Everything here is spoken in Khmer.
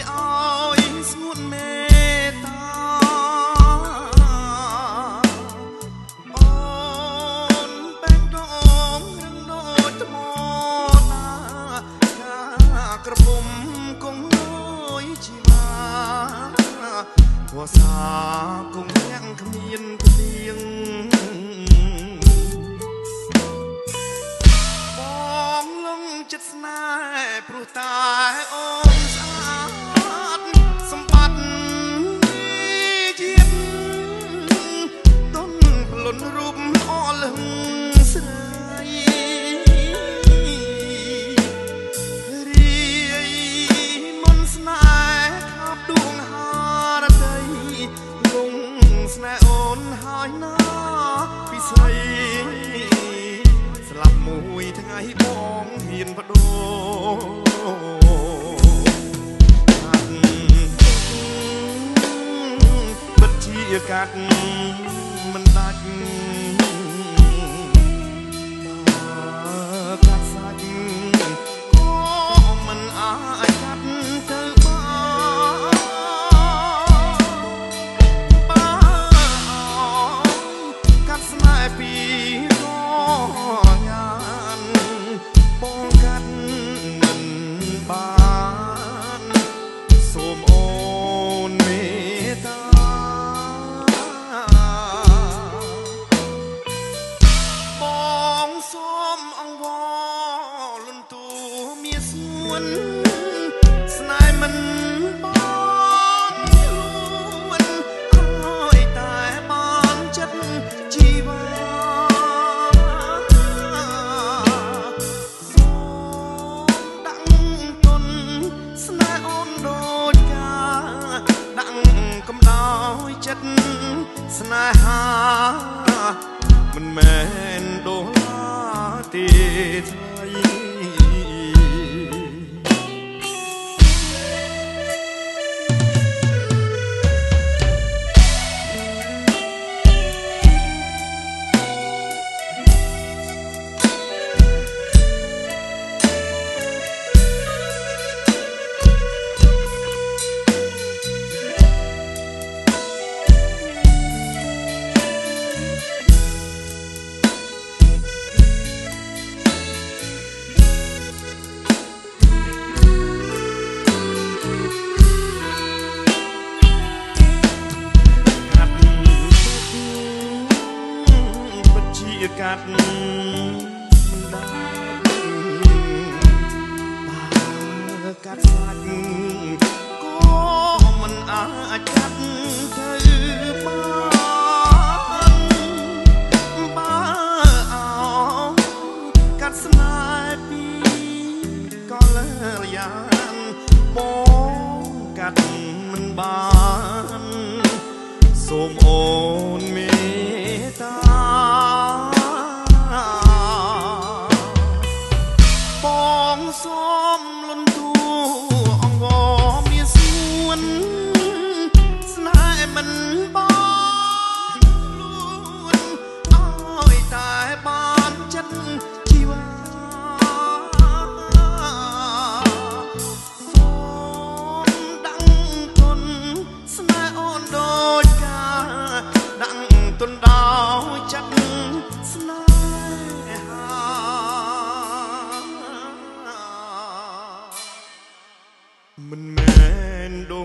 ឲ្យស្ងួនមេតាអូនបែកដងរឹងដូចថ្មណាក្រពុំគង់ដូចជីវាវ៉ាសាគង់ទាំងគ្មានព្រៀងបងលងចិត្តស្នេហ៍ព្រោះតែអូនស្អាតសម្បត្តិជាតិទុនផ្លុនរូបល្អលឹងស្រីរីមន្តស្នេហ៍ខាប់ដួងហារតីលងស្នេហ៍អូនហើយណាពិសីស្លាប់មួយថ្ងៃបងហ៊ានបដូរបិទជាកាត់មិនដាច់កាត់សាច់ក៏មិនអាចកាត់ទៅកាត់ស្នេហ៍ពីរញានបងកាត់មិនបានសូមអូនមេត្តាបងសូមអង្វរលន់ទូមានស្ងួនស្នេហ៍មិនបងលួនឲ្យតែបានចិត្តជីវាសូមដាក់ទុនស្នេហ៍អូនដូចការដាក់កំដៅចិត្តស្នេហាមិនមែនដុល្លារទេថ្លៃកាត់មិនដាច់បើកាត់សាច់ក៏មិនអាចកាត់ទៅបានបើអោកាត់ស្នេហ៍ពីក៏លើយ៉ាងបងកាត់មិនបានសូមអូនមេត្តាបងសូមលន់តួអង្វរមានស្ងួនស្នេហ៍មិនបានលួនឲ្យតែបានចិត្តជីវាសូមដាក់ទុនស្នេហ៍អូនដូចការដាក់ទុនដោយចិត្តស្នេហាមិនមែនដុ